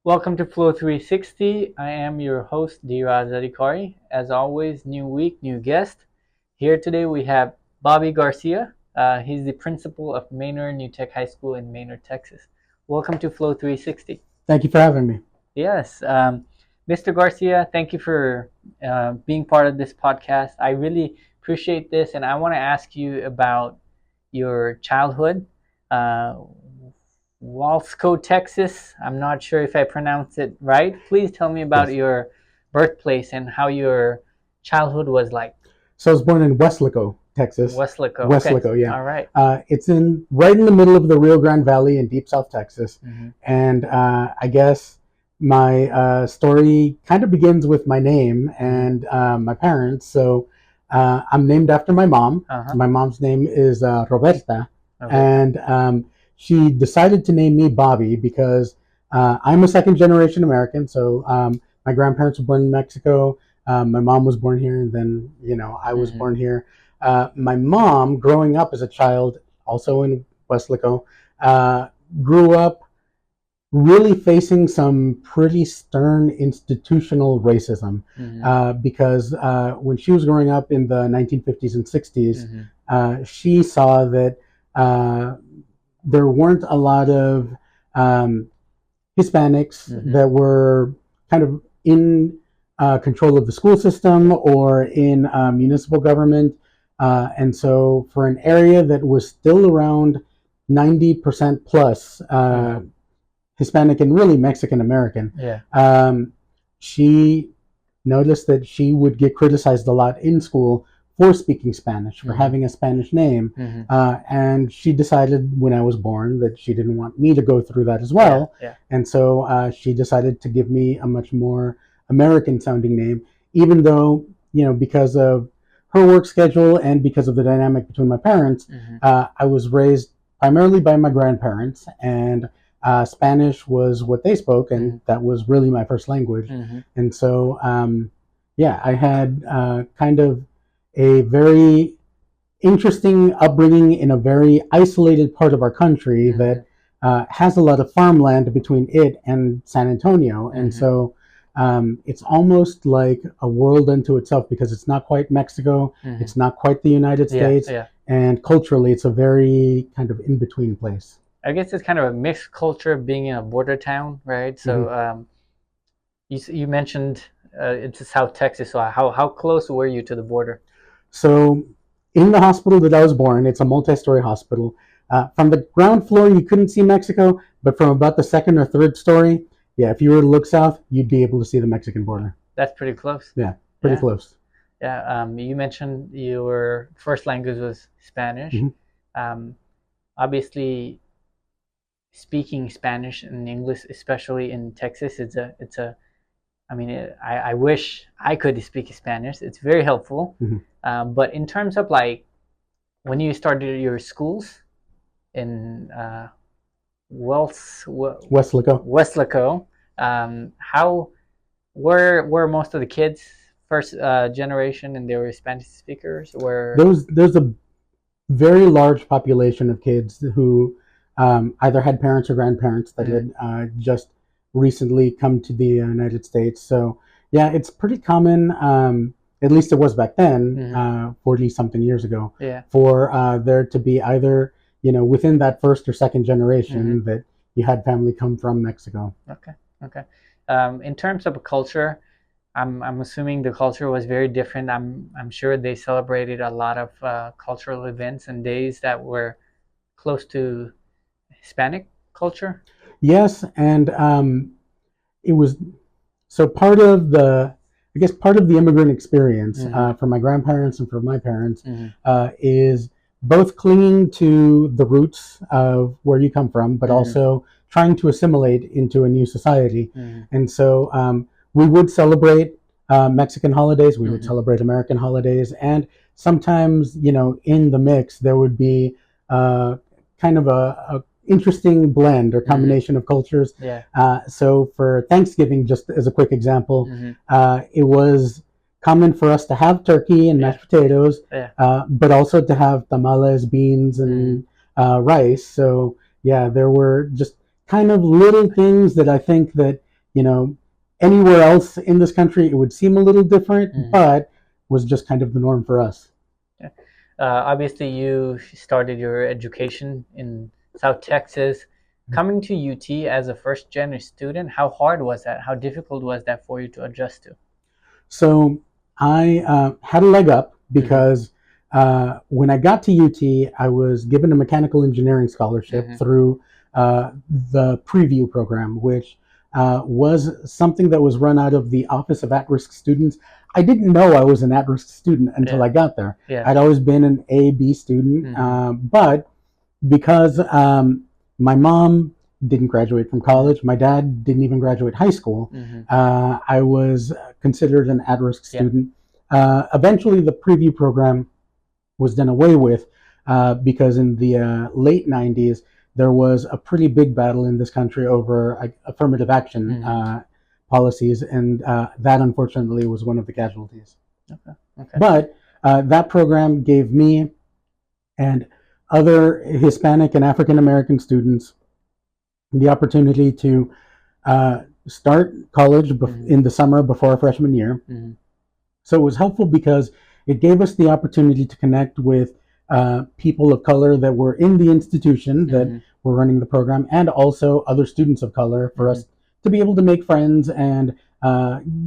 Welcome to Flow 360. I am your host, Dira Zadikari. As always, new week, new guest. Here today we have Bobby Garcia. He's the principal of Maynard New Tech High School in Maynard, Texas. Welcome to Flow 360. Thank you for having me. Yes, Mr. Garcia, thank you for being part of this podcast. I really appreciate this, and I want to ask you about your childhood. Uh, Walsco, Texas. I'm not sure if I pronounced it right. Please tell me about Yes. your birthplace and how your childhood was like. So I was born in Weslaco, Texas. Weslaco. Okay. Weslaco, yeah. All right. It's in right in the middle of the Rio Grande Valley in deep South Texas. Mm-hmm. And I guess my story kind of begins with my name and my parents. So I'm named after my mom. Uh-huh. My mom's name is Roberta. Okay. And she decided to name me Bobby because I'm a second generation American. So my grandparents were born in Mexico. My mom was born here, and then I was born here. My mom, growing up as a child, also in Weslaco, grew up really facing some pretty stern institutional racism because when she was growing up in the 1950s and 60s, she saw that there weren't a lot of Hispanics that were kind of in control of the school system or in municipal government. And so for an area that was still around 90% plus Hispanic and really Mexican American, she noticed that she would get criticized a lot in school for speaking Spanish, for having a Spanish name. And she decided when I was born that she didn't want me to go through that as well. And so she decided to give me a much more American sounding name, even though, because of her work schedule and because of the dynamic between my parents, I was raised primarily by my grandparents, and Spanish was what they spoke, and that was really my first language. And so, I had kind of a very interesting upbringing in a very isolated part of our country that has a lot of farmland between it and San Antonio. And so it's almost like a world unto itself because it's not quite Mexico, it's not quite the United States, and culturally it's a very kind of in-between place. I guess it's kind of a mixed culture being in a border town, right? So you mentioned it's South Texas, so how close were you to the border? So in the hospital that I was born, it's a multi-story hospital. From the ground floor, you couldn't see Mexico, but from about the second or third story, if you were to look south, you'd be able to see the Mexican border. That's pretty close. Yeah, pretty close. Yeah, you mentioned your first language was Spanish. Obviously, speaking Spanish and English, especially in Texas, I wish I could speak Spanish. It's very helpful. But in terms of like when you started your schools in Weslaco, how were most of the kids first generation and they were Spanish speakers? There's a very large population of kids who either had parents or grandparents that had just recently come to the United States. So it's pretty common, at least it was back then, 40 something years ago, for there to be either, within that first or second generation that you had family come from Mexico. Okay. In terms of culture, I'm assuming the culture was very different. I'm sure they celebrated a lot of cultural events and days that were close to Hispanic culture. Yes, and it was so part of the immigrant experience for my grandparents and for my parents is both clinging to the roots of where you come from, but also trying to assimilate into a new society. And so we would celebrate Mexican holidays, we would celebrate American holidays, and sometimes, in the mix, there would be kind of a interesting blend or combination of cultures. So for Thanksgiving, just as a quick example, it was common for us to have turkey and mashed potatoes, but also to have tamales, beans, and rice. So there were just kind of little things that I think that you know, anywhere else in this country, it would seem a little different, but was just kind of the norm for us. Yeah. Obviously, you started your education in South Texas. Coming to UT as a first gen student, how hard was that? How difficult was that for you to adjust to? So I had a leg up because when I got to UT, I was given a mechanical engineering scholarship through the preview program, which was something that was run out of the Office of At-Risk Students. I didn't know I was an at-risk student until I got there. Yeah. I'd always been an A, B student, but because my mom didn't graduate from college, my dad didn't even graduate high school, I was considered an at-risk student. Eventually, the preview program was done away with because in the late 90s, there was a pretty big battle in this country over affirmative action policies, and that unfortunately was one of the casualties. Okay. But that program gave me and other Hispanic and African American students the opportunity to start college in the summer before our freshman year. So it was helpful because it gave us the opportunity to connect with people of color that were in the institution that were running the program, and also other students of color, for us to be able to make friends and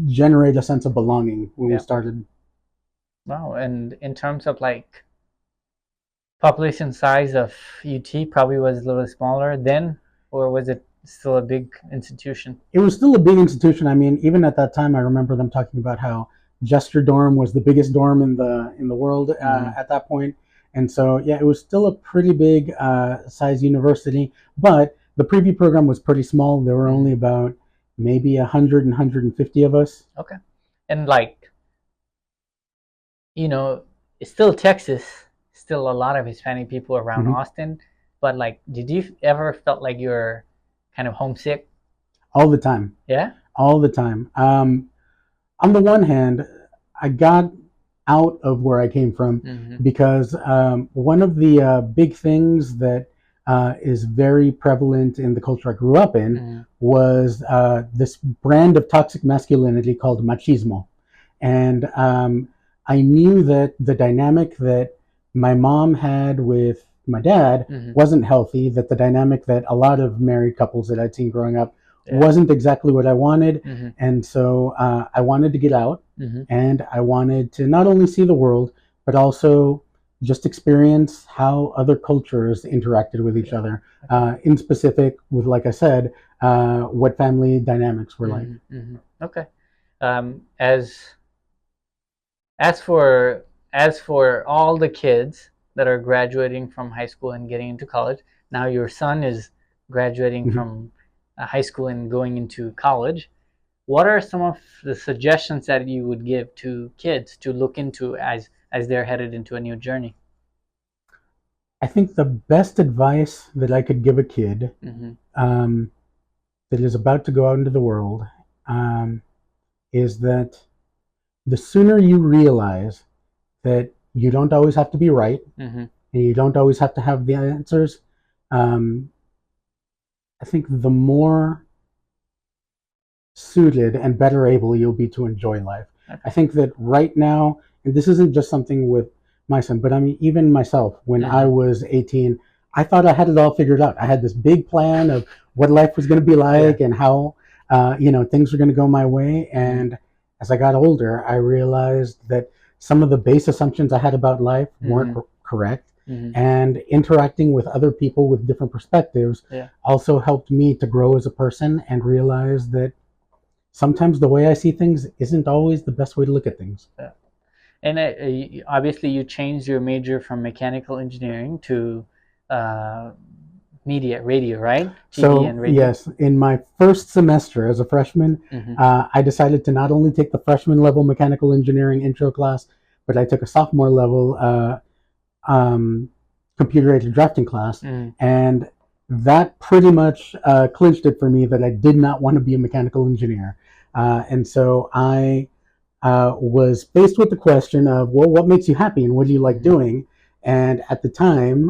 generate a sense of belonging when we started. Wow. And in terms of like population size of UT, probably was a little smaller then, or was it still a big institution? It was still a big institution. I mean, even at that time, I remember them talking about how Jester Dorm was the biggest dorm in the world at that point. And so, yeah, it was still a pretty big size university, but the preview program was pretty small. There were only about maybe 100 and 150 of us. Okay. And like, you know, it's still Texas, still a lot of Hispanic people around Austin, but like, did you ever felt like you're kind of homesick? All the time. Yeah? All the time. On the one hand, I got out of where I came from because one of the big things that is very prevalent in the culture I grew up in was this brand of toxic masculinity called machismo. And I knew that the dynamic that my mom had with my dad wasn't healthy, that the dynamic that a lot of married couples that I'd seen growing up wasn't exactly what I wanted. And so I wanted to get out, and I wanted to not only see the world, but also just experience how other cultures interacted with each other, in specific with, like I said, what family dynamics were like. Okay. As for all the kids that are graduating from high school and getting into college, now your son is graduating from high school and going into college. What are some of the suggestions that you would give to kids to look into as they're headed into a new journey? I think the best advice that I could give a kid that is about to go out into the world is that the sooner you realize that you don't always have to be right and you don't always have to have the answers, I think the more suited and better able you'll be to enjoy life. Okay. I think that right now, and this isn't just something with my son, but I mean, even myself, when I was 18, I thought I had it all figured out. I had this big plan of what life was going to be like and how, things were going to go my way. And as I got older, I realized that some of the base assumptions I had about life weren't correct. And interacting with other people with different perspectives also helped me to grow as a person and realize that sometimes the way I see things isn't always the best way to look at things. Yeah. And obviously you changed your major from mechanical engineering to media, radio, right? TV and radio. Yes, in my first semester as a freshman, I decided to not only take the freshman level mechanical engineering intro class, but I took a sophomore level computer-aided drafting class, and that pretty much clinched it for me that I did not want to be a mechanical engineer. And so I was faced with the question of, well, what makes you happy and what do you like doing? And at the time,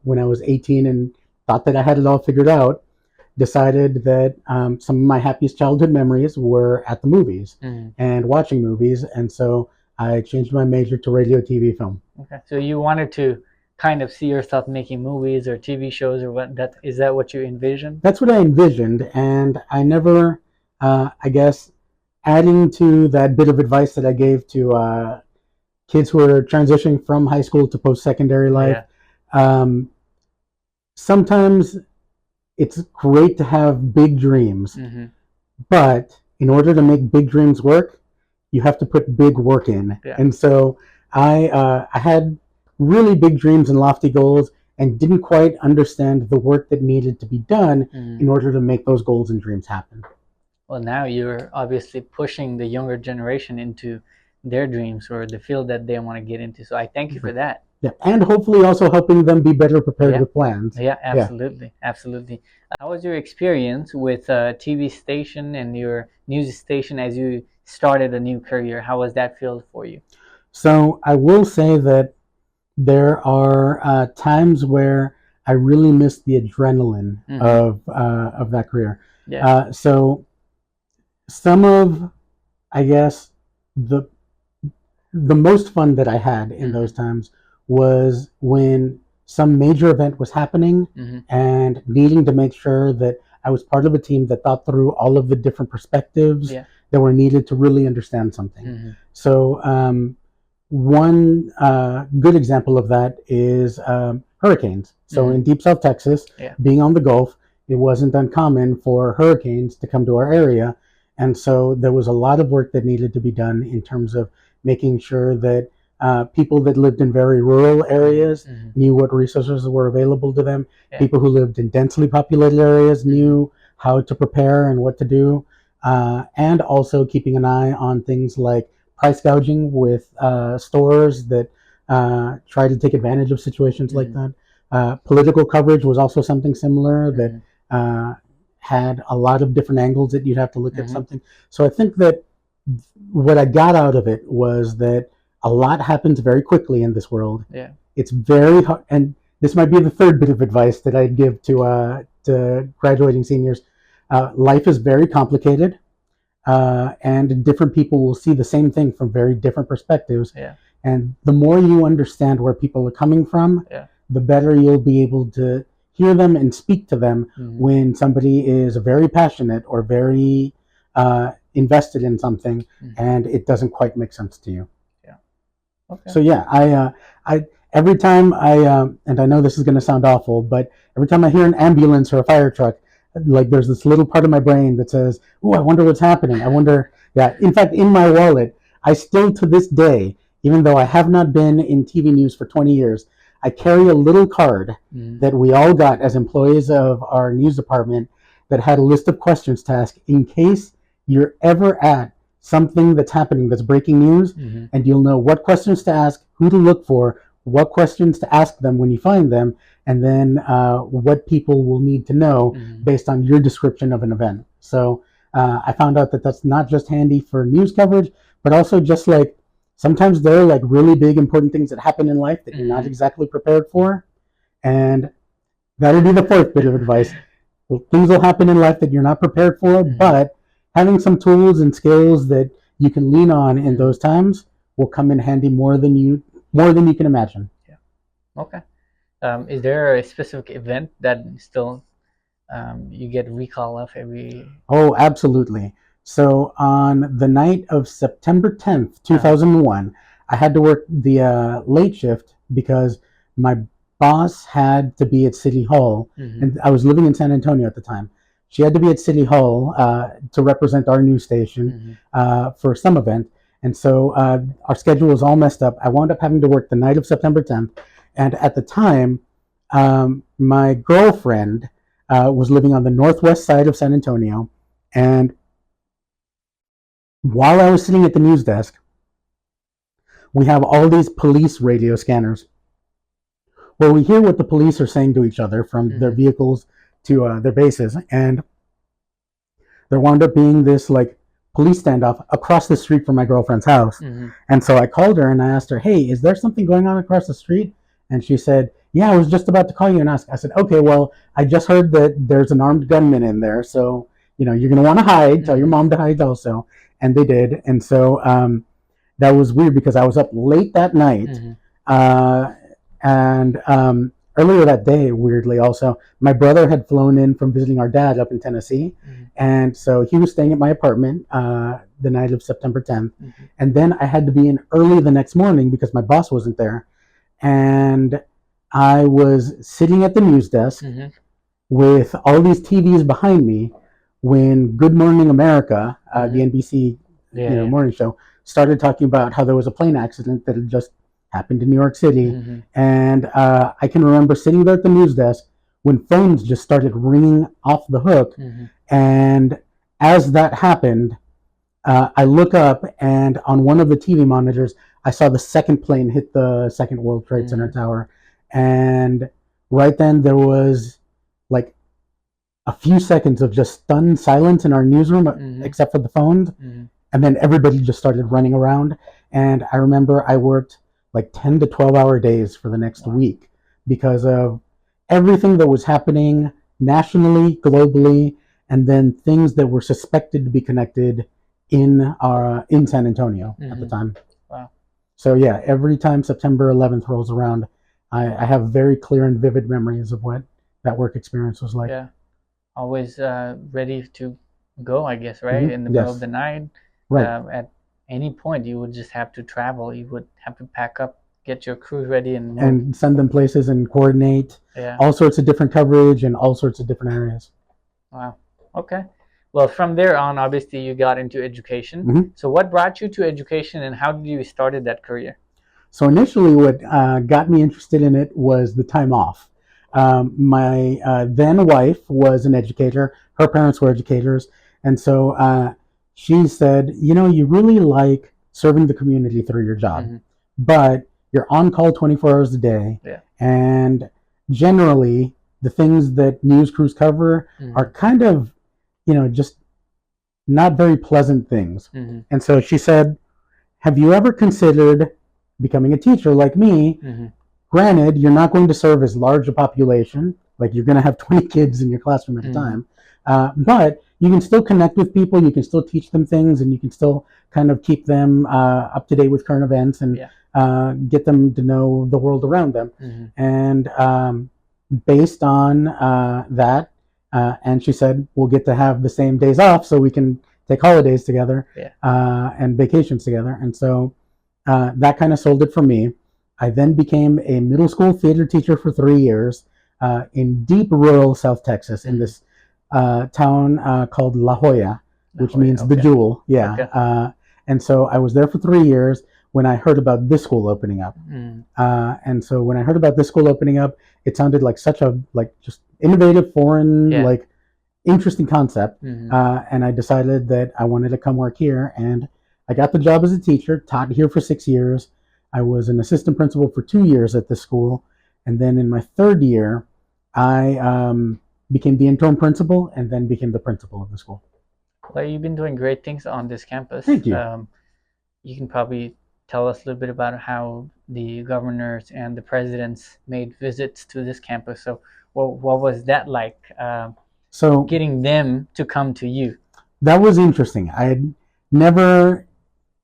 when I was 18 and thought that I had it all figured out, decided that some of my happiest childhood memories were at the movies and watching movies, and so I changed my major to radio, TV, film. Okay. So you wanted to kind of see yourself making movies or TV shows, or what? That is that what you envisioned? That's what I envisioned, and I never, I guess, adding to that bit of advice that I gave to kids who are transitioning from high school to post-secondary life. Yeah. Sometimes it's great to have big dreams, but in order to make big dreams work, you have to put big work in. Yeah. And so I had really big dreams and lofty goals, and didn't quite understand the work that needed to be done in order to make those goals and dreams happen. Well, now you're obviously pushing the younger generation into their dreams or the field that they want to get into. So I thank you for that. Yeah, and hopefully also helping them be better prepared with plans. Yeah, absolutely, absolutely. How was your experience with TV station and your news station as you started a new career? How was that field for you? So I will say that there are times where I really miss the adrenaline of that career. Yeah. So some of, I guess, the most fun that I had in those times was when some major event was happening and needing to make sure that I was part of a team that thought through all of the different perspectives that were needed to really understand something. So one good example of that is hurricanes. So in Deep South Texas, being on the Gulf, it wasn't uncommon for hurricanes to come to our area. And so there was a lot of work that needed to be done in terms of making sure that people that lived in very rural areas knew what resources were available to them. People who lived in densely populated areas knew how to prepare and what to do. And also keeping an eye on things like price gouging with stores that try to take advantage of situations like that. Political coverage was also something similar that had a lot of different angles that you'd have to look at something. So I think that what I got out of it was that a lot happens very quickly in this world. Yeah. It's very hard, and this might be the third bit of advice that I'd give to graduating seniors. Life is very complicated, and different people will see the same thing from very different perspectives. Yeah. And the more you understand where people are coming from, the better you'll be able to hear them and speak to them when somebody is very passionate or very invested in something and it doesn't quite make sense to you. Yeah. Okay. So yeah, I every time and I know this is going to sound awful, but every time I hear an ambulance or a fire truck, like there's this little part of my brain that says, "Oh, I wonder what's happening. I wonder." Yeah. In fact, in my wallet, I still to this day, even though I have not been in TV news for 20 years, I carry a little card that we all got as employees of our news department that had a list of questions to ask in case you're ever at something that's happening that's breaking news, and you'll know what questions to ask, who to look for, what questions to ask them when you find them, and then what people will need to know based on your description of an event. So I found out that that's not just handy for news coverage, but also just like sometimes there are like really big important things that happen in life that you're not exactly prepared for. And that would be the fourth bit of advice. Things will happen in life that you're not prepared for, but having some tools and skills that you can lean on in those times will come in handy more than you can imagine. Yeah. Okay. Is there a specific event that still you get recall of every? Oh, absolutely. So on the night of September 10th, 2001, I had to work the late shift because my boss had to be at City Hall, and I was living in San Antonio at the time. She had to be at City Hall to represent our news station for some event, and so our schedule was all messed up. I wound up having to work the night of September 10th, and at the time, my girlfriend was living on the northwest side of San Antonio, and while I was sitting at the news desk, we have all these police radio scanners where we hear what the police are saying to each other from their vehicles to their bases. And there wound up being this like police standoff across the street from my girlfriend's house. And so I called her and I asked her, "Hey, is there something going on across the street?" And she said, yeah, I was just about to call you and ask. I said, okay, well, I just heard that there's an armed gunman in there, so you're gonna want to hide. Tell your mom to hide also, and they did. And so that was weird because I was up late that night, uh, and earlier that day, weirdly, also my brother had flown in from visiting our dad up in Tennessee, and so he was staying at my apartment the night of September 10th, and then I had to be in early the next morning because my boss wasn't there, and I was sitting at the news desk with all these TVs behind me when Good Morning America, the NBC morning show, started talking about how there was a plane accident that had just happened in New York City. And I can remember sitting there at the news desk when phones just started ringing off the hook. And as that happened, I look up, and on one of the TV monitors, I saw the second plane hit the second World Trade Center tower. And right then there was like a few seconds of just stunned silence in our newsroom, except for the phones. And then everybody just started running around. And I remember I worked like 10 to 12-hour days for the next week because of everything that was happening nationally, globally, and then things that were suspected to be connected in San Antonio at the time. Wow. So yeah, every time September 11th rolls around, I have very clear and vivid memories of what that work experience was like. Yeah. Always ready to go, I guess, right? In the middle of the night. Right. At any point, you would just have to travel. You would have to pack up, get your crew ready, and move. And send them places and coordinate all sorts of different coverage in all sorts of different areas. Wow. Okay. Well, from there on, obviously, you got into education. So what brought you to education, and how did you started that career? So initially, what got me interested in it was the time off. My then wife was an educator. Her parents were educators. And so she said, you really like serving the community through your job, but you're on call 24 hours a day. And generally, the things that news crews cover are kind of, just not very pleasant things. And so she said, have you ever considered becoming a teacher like me? Granted, you're not going to serve as large a population, like you're going to have 20 kids in your classroom at a time, but you can still connect with people, you can still teach them things, and you can still kind of keep them up to date with current events and get them to know the world around them. And based on that, and she said, we'll get to have the same days off so we can take holidays together and vacations together. And so that kind of sold it for me. I then became a middle school theater teacher for 3 years in deep rural South Texas in this town called La Jolla, which means the jewel. And so I was there for 3 years when I heard about this school opening up. And so when I heard about this school opening up, it sounded like such a just innovative, foreign, interesting concept. And I decided that I wanted to come work here. And I got the job as a teacher, taught here for 6 years. I was an assistant principal for 2 years at this school. And then in my third year, I became the interim principal and then became the principal of the school. Well, you've been doing great things on this campus. Thank you. You can probably tell us a little bit about how the governors and the presidents made visits to this campus. So what was that like, so getting them to come to you? That was interesting. I had never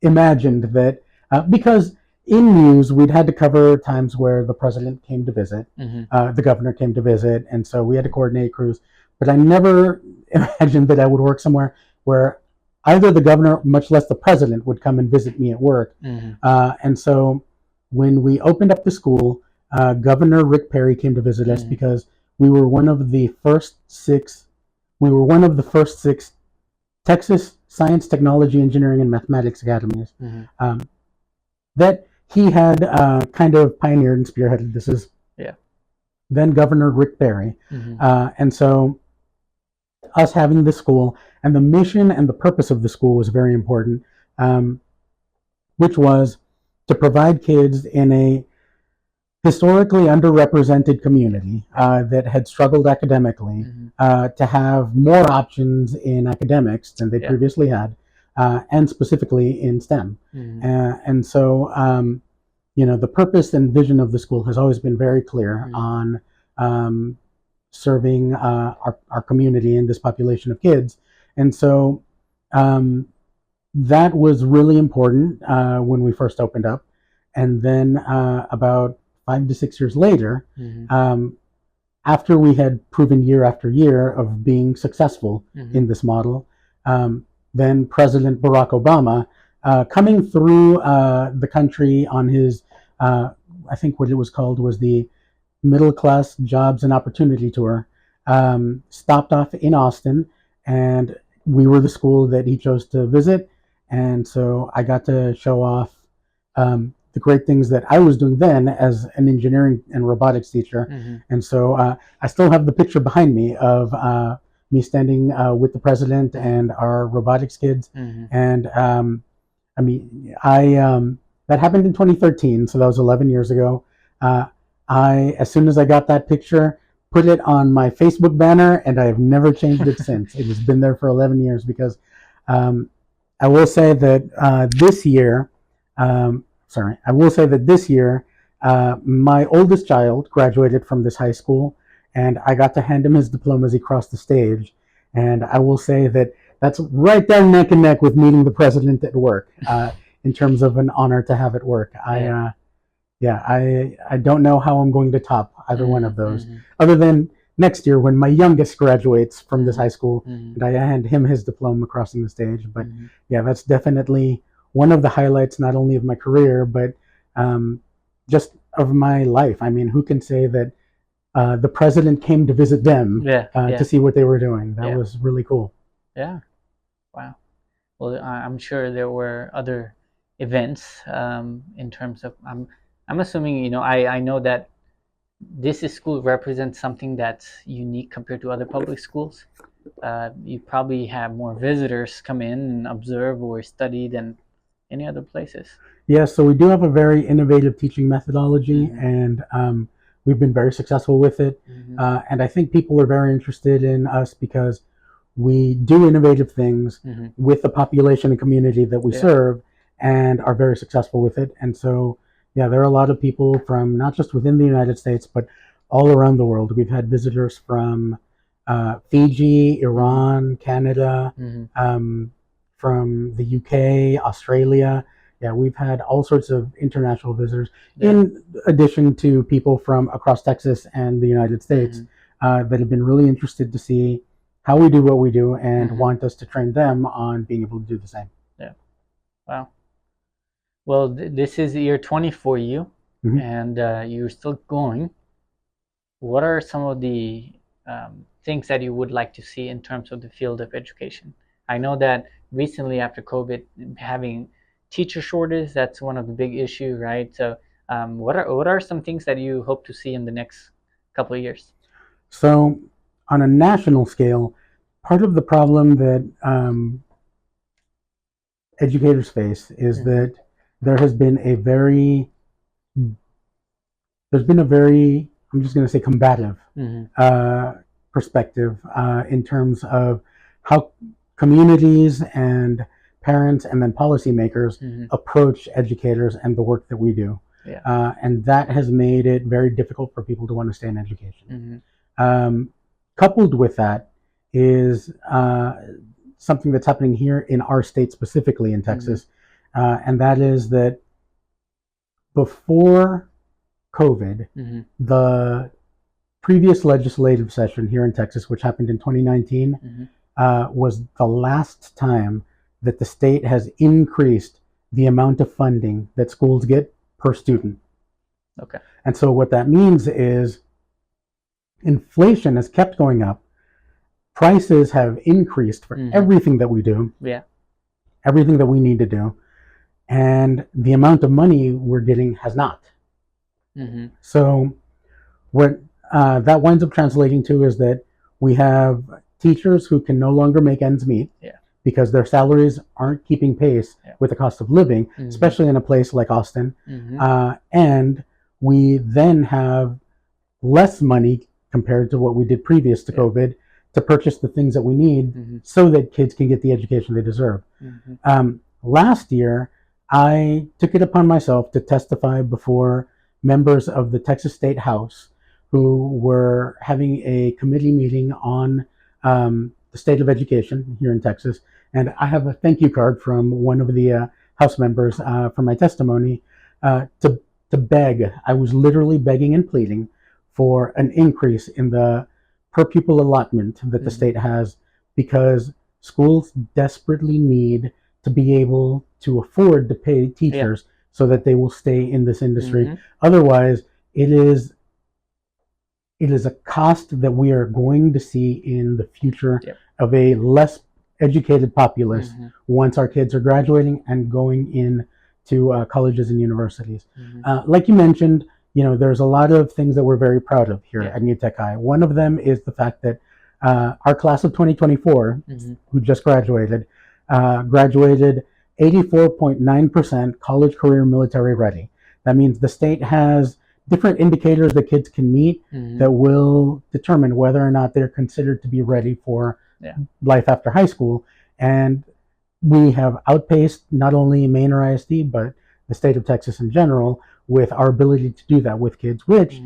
imagined that, because in news, we'd had to cover times where the president came to visit, the governor came to visit, and so we had to coordinate crews. But I never imagined that I would work somewhere where either the governor, much less the president, would come and visit me at work. And so when we opened up the school, Governor Rick Perry came to visit us because we were one of the first six Texas Science, Technology, Engineering, and Mathematics academies that he had kind of pioneered and spearheaded. This is then Governor Rick Perry. And so us having this school and the mission and the purpose of the school was very important, which was to provide kids in a historically underrepresented community that had struggled academically to have more options in academics than they previously had, and specifically in STEM. And so the purpose and vision of the school has always been very clear on um, serving our community and this population of kids. And so that was really important when we first opened up. And then about 5 to 6 years later, after we had proven year after year of being successful in this model, then President Barack Obama, coming through the country on his, I think what it was called was the Middle Class Jobs and Opportunity Tour, stopped off in Austin, and we were the school that he chose to visit. And so I got to show off the great things that I was doing then as an engineering and robotics teacher. And so I still have the picture behind me of me standing with the president and our robotics kids. And I mean, that happened in 2013, so that was 11 years ago. As soon as I got that picture, put it on my Facebook banner, and I have never changed it since. It has been there for 11 years because I will say that this year, my oldest child graduated from this high school, and I got to hand him his diploma as he crossed the stage. And I will say that that's right there neck and neck with meeting the president at work in terms of an honor to have at work. I don't know how I'm going to top either one of those, other than next year when my youngest graduates from this high school, and I hand him his diploma crossing the stage. But yeah, that's definitely one of the highlights, not only of my career, but just of my life. I mean, who can say that the president came to visit them to see what they were doing? That was really cool. Yeah. Wow. Well, I'm sure there were other events in terms of, I'm assuming, I know that this school represents something that's unique compared to other public schools. You probably have more visitors come in and observe or study than any other places. Yeah, so we do have a very innovative teaching methodology, and we've been very successful with it. And I think people are very interested in us because we do innovative things with the population and community that we serve, and are very successful with it. And so, yeah, there are a lot of people from not just within the United States, but all around the world. We've had visitors from Fiji, Iran, Canada, from the UK, Australia. Yeah, we've had all sorts of international visitors, in addition to people from across Texas and the United States that have been really interested to see how we do what we do and want us to train them on being able to do the same. Yeah. Wow. Well, this is year 20 for you, and you're still going. What are some of the things that you would like to see in terms of the field of education? I know that recently after COVID, having teacher shortage, that's one of the big issues, right? So what are some things that you hope to see in the next couple of years? So on a national scale, part of the problem that educators face is that there's been a very, I'm just going to say combative perspective in terms of how communities and parents and then policymakers approach educators and the work that we do. And that has made it very difficult for people to want to stay in education. Coupled with that is something that's happening here in our state, specifically in Texas, and that is that before COVID, the previous legislative session here in Texas, which happened in 2019, was the last time that the state has increased the amount of funding that schools get per student. Okay. And so what that means is inflation has kept going up. Prices have increased for everything that we do. Yeah. Everything that we need to do. And the amount of money we're getting has not. So what that winds up translating to is that we have teachers who can no longer make ends meet because their salaries aren't keeping pace with the cost of living, especially in a place like Austin. And we then have less money compared to what we did previous to COVID to purchase the things that we need so that kids can get the education they deserve. Last year, I took it upon myself to testify before members of the Texas State House who were having a committee meeting on the state of education here in Texas. And I have a thank you card from one of the House members for my testimony to beg. I was literally begging and pleading for an increase in the per pupil allotment that the state has, because schools desperately need to be able to afford to pay teachers so that they will stay in this industry. Otherwise, it is a cost that we are going to see in the future of a less educated populace once our kids are graduating and going in to colleges and universities. Like you mentioned, there's a lot of things that we're very proud of here at New Tech High. One of them is the fact that our class of 2024, who just graduated 84.9% college, career, military ready. That means the state has different indicators that kids can meet that will determine whether or not they're considered to be ready for life after high school. And we have outpaced not only Maine or ISD, but the state of Texas in general with our ability to do that with kids, which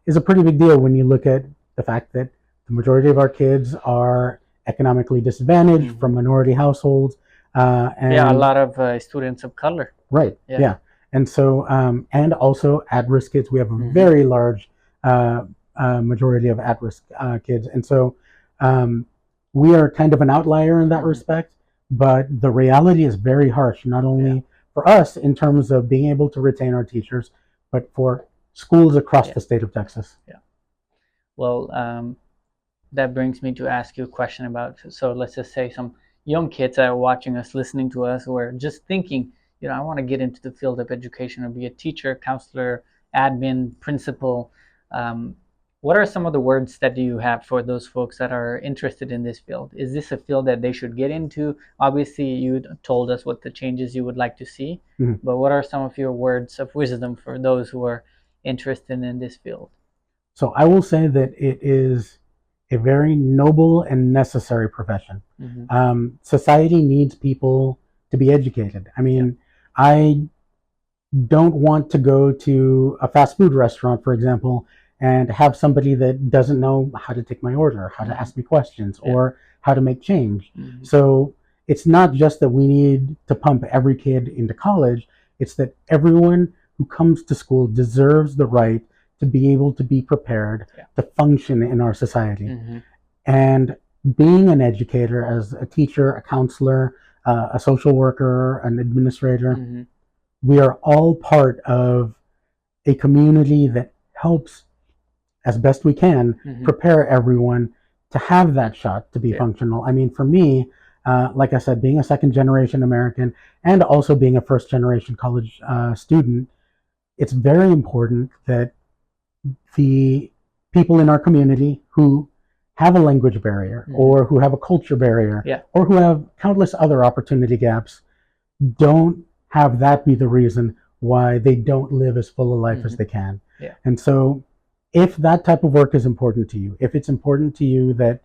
is a pretty big deal when you look at the fact that the majority of our kids are economically disadvantaged from minority households. And a lot of students of color. Right. Yeah. And so, and also at-risk kids. We have a very large majority of at-risk kids. And so we are kind of an outlier in that respect, but the reality is very harsh, not only for us in terms of being able to retain our teachers, but for schools across the state of Texas. Well, that brings me to ask you a question about, so let's just say some young kids that are watching us, listening to us, who are just thinking, I want to get into the field of education or be a teacher, counselor, admin, principal. What are some of the words that you have for those folks that are interested in this field? Is this a field that they should get into? Obviously, you told us what the changes you would like to see, but what are some of your words of wisdom for those who are interested in this field? So I will say that it is a very noble and necessary profession. Society needs people to be educated. I mean, I don't want to go to a fast food restaurant, for example, and have somebody that doesn't know how to take my order, how to ask me questions, or how to make change. So it's not just that we need to pump every kid into college, it's that everyone who comes to school deserves the right to be able to be prepared to function in our society. And being an educator, as a teacher, a counselor, a social worker, an administrator, we are all part of a community that helps, as best we can, prepare everyone to have that shot to be functional. I mean, for me, like I said, being a second-generation American and also being a first-generation college student, it's very important that the people in our community who have a language barrier or who have a culture barrier or who have countless other opportunity gaps don't have that be the reason why they don't live as full a life as they can. And so if that type of work is important to you, if it's important to you that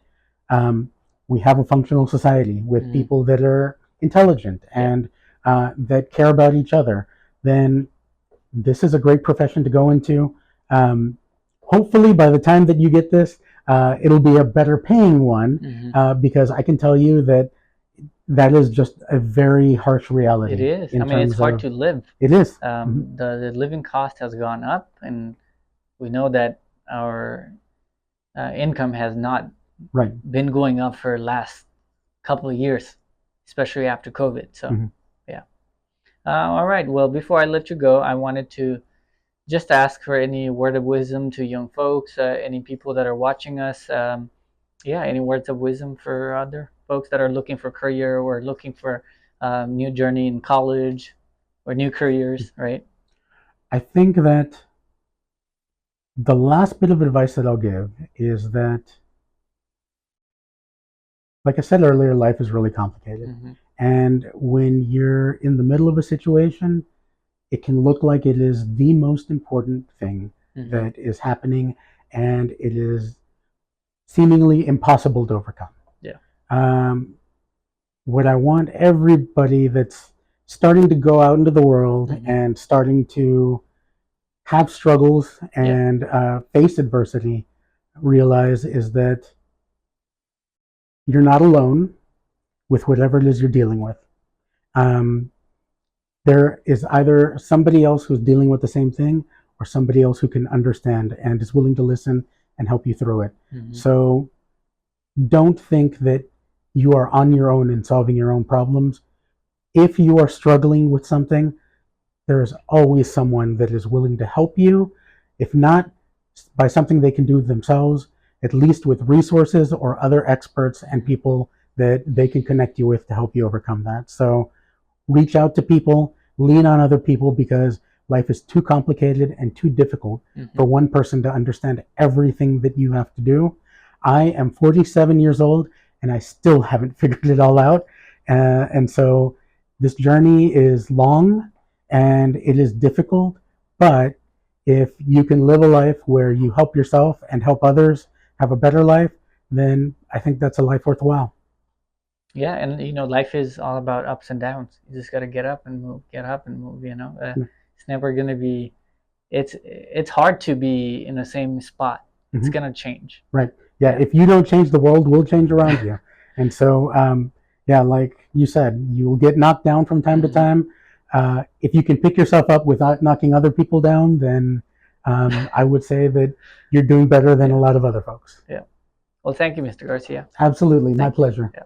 we have a functional society with people that are intelligent and that care about each other, then this is a great profession to go into. Hopefully by the time that you get this, it'll be a better paying one, because I can tell you that that is just a very harsh reality. It is. I mean, it's hard to live. It is. The living cost has gone up, and we know that our income has not been going up for the last couple of years, especially after COVID. So, all right. Well, before I let you go, I wanted to just ask for any word of wisdom to young folks, any people that are watching us. Any words of wisdom for other folks that are looking for career or looking for new journey in college or new careers, right? I think that the last bit of advice that I'll give is that, like I said earlier, life is really complicated. And when you're in the middle of a situation, it can look like it is the most important thing that is happening, and it is seemingly impossible to overcome. What I want everybody that's starting to go out into the world Mm-hmm. and starting to have struggles Yeah. and face adversity, realize is that you're not alone with whatever it is you're dealing with. Um, there is either somebody else who's dealing with the same thing or somebody else who can understand and is willing to listen and help you through it. Mm-hmm. So don't think that you are on your own in solving your own problems. If you are struggling with something, there is always someone that is willing to help you. If not by something they can do themselves, at least with resources or other experts and people that they can connect you with to help you overcome that. So reach out to people, lean on other people, because life is too complicated and too difficult Mm-hmm. for one person to understand everything that you have to do. I am 47 years old and I still haven't figured it all out. And so this journey is long and it is difficult, but if you can live a life where you help yourself and help others have a better life, then I think that's a life worthwhile. Yeah, and life is all about ups and downs. You just got to get up and move, get up and move. It's never gonna be. It's hard to be in the same spot. It's Mm-hmm. gonna change. Right. Yeah. Yeah. If you don't change, the world will change around you. And so, yeah, like you said, you will get knocked down from time to Mm-hmm. time. If you can pick yourself up without knocking other people down, then I would say that you're doing better than Yeah. a lot of other folks. Yeah. Well, thank you, Mr. Garcia. Absolutely. My Thank you. pleasure. Yeah.